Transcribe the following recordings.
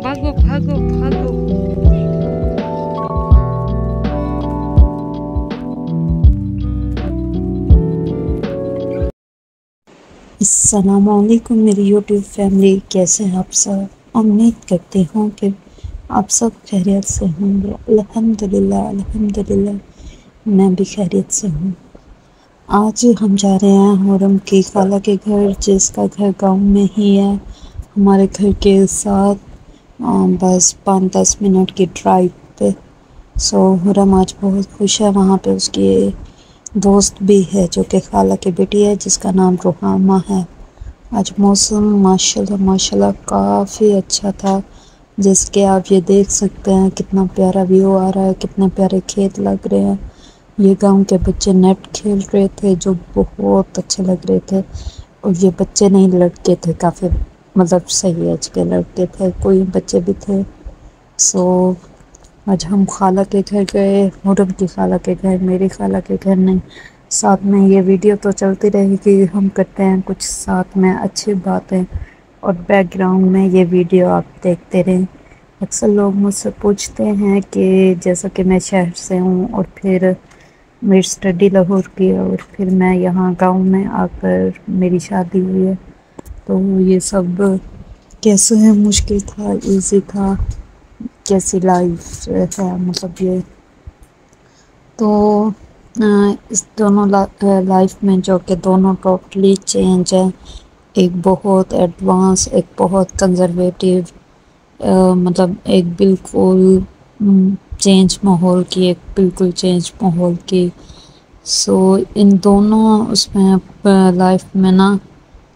भागो भागो भागो। अस्सलामुअलैकुम मेरी यूट्यूब फैमिली, कैसे हैं आप सब। उम्मीद करती हूँ कि आप सब खैरियत से होंगे। अल्हम्दुलिल्लाह अल्हम्दुलिल्लाह मैं भी खैरियत से हूँ। आज हम जा रहे हैं हुरम की खाला के घर, जिसका घर गांव में ही है, हमारे घर के साथ बस 5-10 मिनट की ड्राइव पे। सो हुरम आज बहुत खुश है। वहाँ पे उसकी दोस्त भी है जो कि खाला की बेटी है, जिसका नाम रुहामा है। आज मौसम माशाल्लाह माशाल्लाह काफ़ी अच्छा था, जिसके आप ये देख सकते हैं कितना प्यारा व्यू आ रहा है, कितने प्यारे खेत लग रहे हैं। ये गांव के बच्चे नेट खेल रहे थे जो बहुत अच्छे लग रहे थे। और ये बच्चे नहीं, लड़के थे, काफ़ी मतलब सही एज के लड़के थे, कोई बच्चे भी थे। सो आज हम खाला के घर गए, हुरम की खाला के घर, मेरी खाला के घर नहीं। साथ में ये वीडियो तो चलती रहेगी, हम करते हैं कुछ साथ में अच्छी बातें और बैकग्राउंड में ये वीडियो आप देखते रहें। अक्सर लोग मुझसे पूछते हैं कि जैसा कि मैं शहर से हूँ और फिर मेरी स्टडी लाहौर की है और फिर मैं यहाँ गांव में आकर मेरी शादी हुई है, तो ये सब कैसे है, मुश्किल था, इजी था, कैसी लाइफ है, मतलब ये तो इस दोनों लाइफ में जो कि दोनों टोटली चेंज है। एक बहुत एडवांस, एक बहुत कंजर्वेटिव, मतलब एक बिल्कुल चेंज माहौल की, एक बिल्कुल चेंज माहौल की। सो इन दोनों उसमें लाइफ में ना,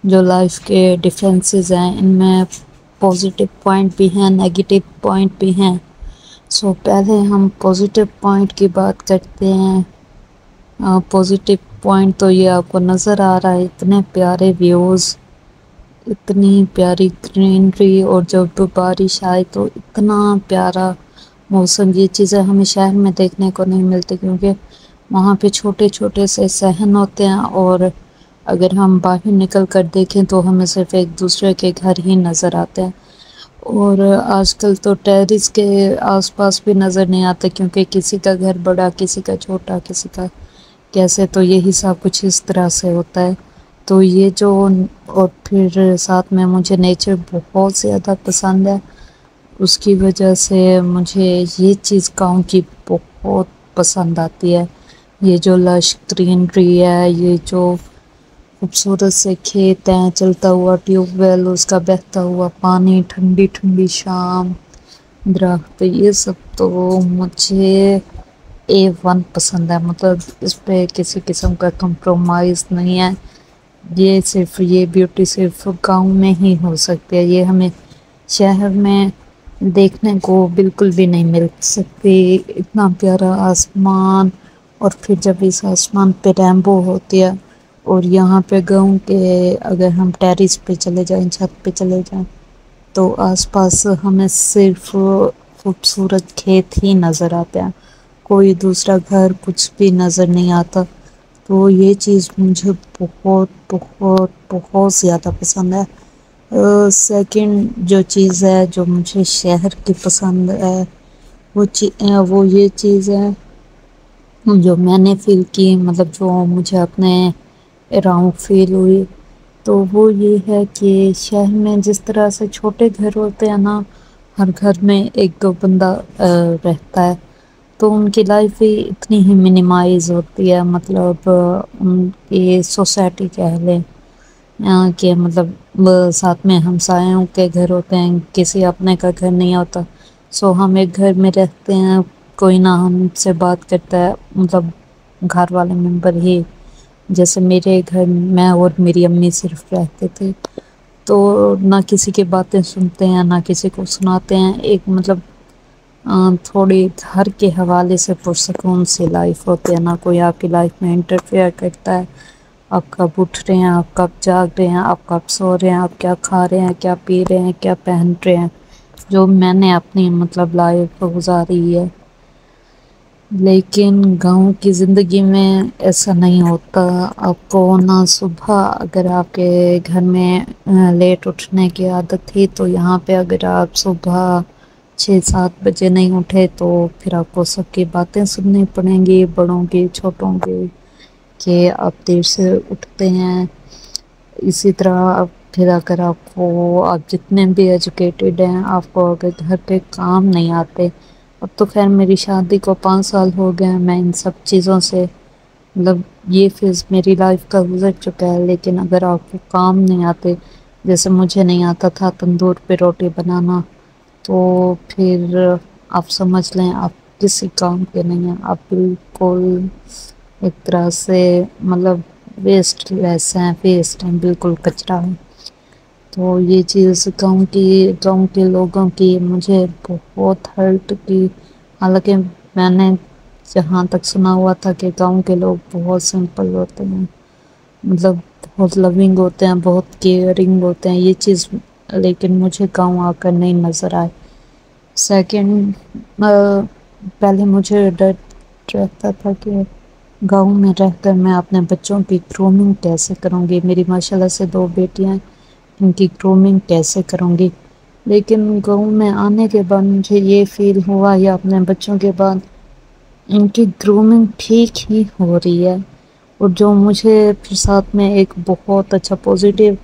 जो लाइफ के डिफरेंसेस हैं, इनमें पॉजिटिव पॉइंट भी हैं, नेगेटिव पॉइंट भी हैं। सो पहले हम पॉजिटिव पॉइंट की बात करते हैं। पॉजिटिव पॉइंट तो ये आपको नज़र आ रहा है, इतने प्यारे व्यूज़, इतनी प्यारी ग्रीनरी, और जब बारिश आए तो इतना प्यारा मौसम। ये चीज़ें हमें शहर में देखने को नहीं मिलती, क्योंकि वहाँ पे छोटे छोटे से सहन होते हैं, और अगर हम बाहर निकल कर देखें तो हमें सिर्फ एक दूसरे के घर ही नज़र आते हैं। और आजकल तो टेरेस के आसपास भी नज़र नहीं आते, क्योंकि किसी का घर बड़ा, किसी का छोटा, किसी का कैसे, तो यही सब कुछ इस तरह से होता है। तो ये जो, और फिर साथ में मुझे नेचर बहुत ज़्यादा पसंद है, उसकी वजह से मुझे ये चीज़ गाँव की बहुत पसंद आती है। ये जो लश ग्रीनरी है, ये जो खूबसूरत से खेत हैं, चलता हुआ ट्यूबवेल, उसका बहता हुआ पानी, ठंडी ठंडी शाम, दरख्त, ये सब तो मुझे A1 पसंद है। मतलब इस पे किसी किस्म का कंप्रोमाइज़ नहीं है। ये सिर्फ, ये ब्यूटी सिर्फ गांव में ही हो सकती है, ये हमें शहर में देखने को बिल्कुल भी नहीं मिल सकती। इतना प्यारा आसमान, और फिर जब इस आसमान पे रेनबो होती है, और यहाँ पे गाँव के अगर हम टेरेस पे चले जाएं, छत पे चले जाएं, तो आसपास हमें सिर्फ खूबसूरत खेत ही नज़र आते हैं, कोई दूसरा घर कुछ भी नज़र नहीं आता। तो ये चीज़ मुझे बहुत बहुत बहुत ज़्यादा पसंद है। सेकंड जो चीज़ है जो मुझे शहर की पसंद है, वो ये चीज़ है जो मैंने फील की, मतलब जो मुझे अपने अराउंड फील हुई, तो वो ये है कि शहर में जिस तरह से छोटे घर होते हैं ना, हर घर में एक दो बंदा रहता है, तो उनकी लाइफ भी इतनी ही मिनिमाइज होती है। मतलब उनकी सोसाइटी कह लें, कि मतलब साथ में हमसायों के घर होते हैं, किसी अपने का घर नहीं होता। सो हम एक घर में रहते हैं, कोई ना हमसे बात करता है, मतलब घर वाले मेंबर ही, जैसे मेरे घर मैं और मेरी अम्मी सिर्फ रहते थे, तो ना किसी की बातें सुनते हैं, ना किसी को सुनाते हैं। एक मतलब تھوڑی گھر کے حوالے سے پرسکون سی لائف ہوتی ہے، نہ کوئی آپ کی لائف میں انٹرفیئر کرتا ہے۔ آپ کب اٹھ رہے ہیں، آپ کب جاگ رہے ہیں، آپ کب سو رہے ہیں، آپ کیا کھا رہے ہیں، کیا پی رہے ہیں، کیا پہن رہے ہیں، جو میں نے اپنی مطلب لائف گزاری ہے۔ لیکن گاؤں کی زندگی میں ایسا نہیں ہوتا۔ آپ کو نہ صبح اگر آپ کے گھر میں لیٹ اٹھنے کی عادت تھی تو یہاں پہ اگر آپ صبح 6-7 بجے نہیں اٹھے تو پھر آپ کو سب کی باتیں سننی پڑیں گی، بڑوں کی چھوٹوں کی، کہ آپ دیر سے اٹھتے ہیں۔ اسی طرح پھر اگر آپ جتنے بھی ایجوکیٹڈ ہیں، آپ کو اگر گھر پہ کام نہیں آتے، اب تو خیر میری شادی کو 5 سال ہو گئے ہیں، میں ان سب چیزوں سے مطلب یہ فیز میری لائف کا گزر چکا ہے۔ لیکن اگر آپ کو کام نہیں آتے، جیسے مجھے نہیں آتا تھا تندور پہ روٹی بنانا، تو پھر آپ سمجھ لیں آپ کسی کام کے نہیں ہیں، آپ بالکل ایک طرح سے مطلب ویسٹ لیس ہیں، ویسٹ ہیں، بالکل کچرا ہے۔ تو یہ چیز گاؤں کے لوگوں کی مجھے بہت ہرٹ کی، حالانکہ میں نے جہاں تک سنا ہوا تھا کہ گاؤں کے لوگ بہت سمپل ہوتے ہیں، مطلب بہت لونگ ہوتے ہیں، بہت کیئرنگ ہوتے ہیں، یہ چیز لیکن مجھے گاؤں آ کر نہیں نظر آئے۔ سیکنڈ، پہلے مجھے ڈر رہتا تھا کہ گاؤں میں رہ کر میں اپنے بچوں کی گرومنگ کیسے کروں گی، میری ماشاءاللہ سے 2 بیٹیاں ہیں، ان کی گرومنگ کیسے کروں گی۔ لیکن گاؤں میں آنے کے بعد مجھے یہ فیل ہوا، یا اپنے بچوں کے بعد، ان کی گرومنگ ٹھیک ہی ہو رہی ہے۔ اور جو مجھے پھر ساتھ میں ایک بہت اچھا پازیٹیو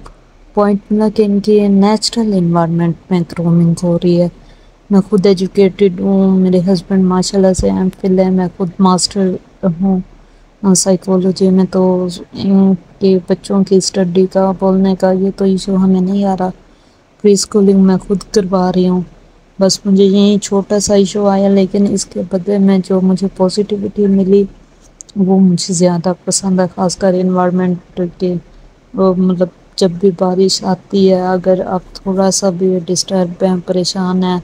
پوائنٹ ملا کہ ان کی نیچرل انوائرمنٹ میں گرومنگ ہو رہی ہے۔ میں خود ایجوکیٹڈ ہوں، میرے ہسبینڈ ماشاءاللہ سے ایم فل ہے، میں خود ماسٹر ہوں سائیکولوجی میں، تو ان کے بچوں کی اسٹڈی کا، بولنے کا یہ تو ایشو ہمیں نہیں آ رہا۔ پری اسکولنگ میں خود کروا رہی ہوں، بس مجھے یہی چھوٹا سا ایشو آیا، لیکن اس کے بدلے میں جو مجھے پازیٹیوٹی ملی وہ مجھے زیادہ پسند ہے، خاص کر انوائرمنٹ کے مطلب جب بھی بارش آتی ہے، اگر آپ تھوڑا سا بھی ڈسٹرب ہیں، پریشان ہیں،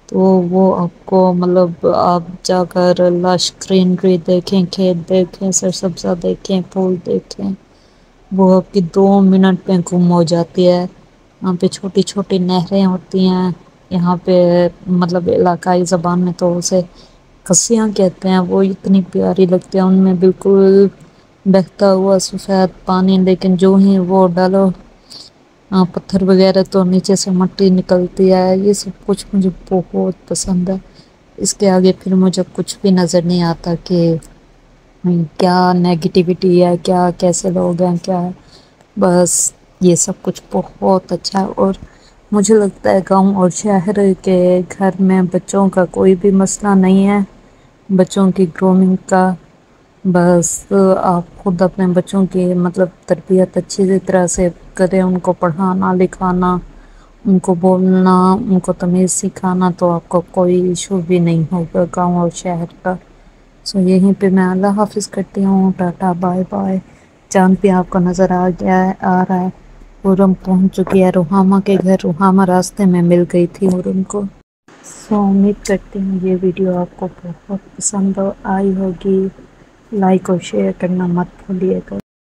تو وہ آپ کو مطلب آپ جا کر لش گرینری دیکھیں، کھیت دیکھیں، سرسبزہ دیکھیں، پھول دیکھیں، وہ آپ کی 2 منٹ میں گم ہو جاتی ہے۔ یہاں پہ چھوٹی چھوٹی نہریں ہوتی ہیں، یہاں پہ مطلب علاقائی زبان میں تو اسے کسیاں کہتے ہیں، وہ اتنی پیاری لگتی ہیں، ان میں بالکل بہتا ہوا سفید پانی، لیکن جو ہی وہ ڈالو پتھر وغیرہ تو نیچے سے مٹی نکلتی ہے۔ یہ سب کچھ مجھے بہت پسند ہے۔ اس کے آگے پھر مجھے کچھ بھی نظر نہیں آتا کہ کیا نیگیٹیوٹی ہے، کیا کیسے لوگ ہیں، کیا ہے، بس یہ سب کچھ بہت اچھا ہے۔ اور مجھے لگتا ہے گاؤں اور شہر کے گھر میں بچوں کا کوئی بھی مسئلہ نہیں ہے، بچوں کی گرومنگ کا۔ بس آپ خود اپنے بچوں کی مطلب تربیت اچھی طرح سے کریں، ان کو پڑھانا لکھانا، ان کو بولنا، ان کو تمیز سکھانا، تو آپ کو کوئی ایشو بھی نہیں ہوگا گاؤں اور شہر کا۔ سو یہیں پہ میں اللہ حافظ کرتی ہوں، ٹاٹا بائے بائے۔ چاند بھی آپ کو نظر آ رہا ہے، پورم پہنچ چکی ہے روحامہ کے گھر، روحامہ راستے میں مل گئی تھی پورم کو۔ سو امید کرتی ہوں یہ ویڈیو آپ کو بہت پسند آئی ہوگی، لائک اور شیئر کرنا مت بھولیے گا۔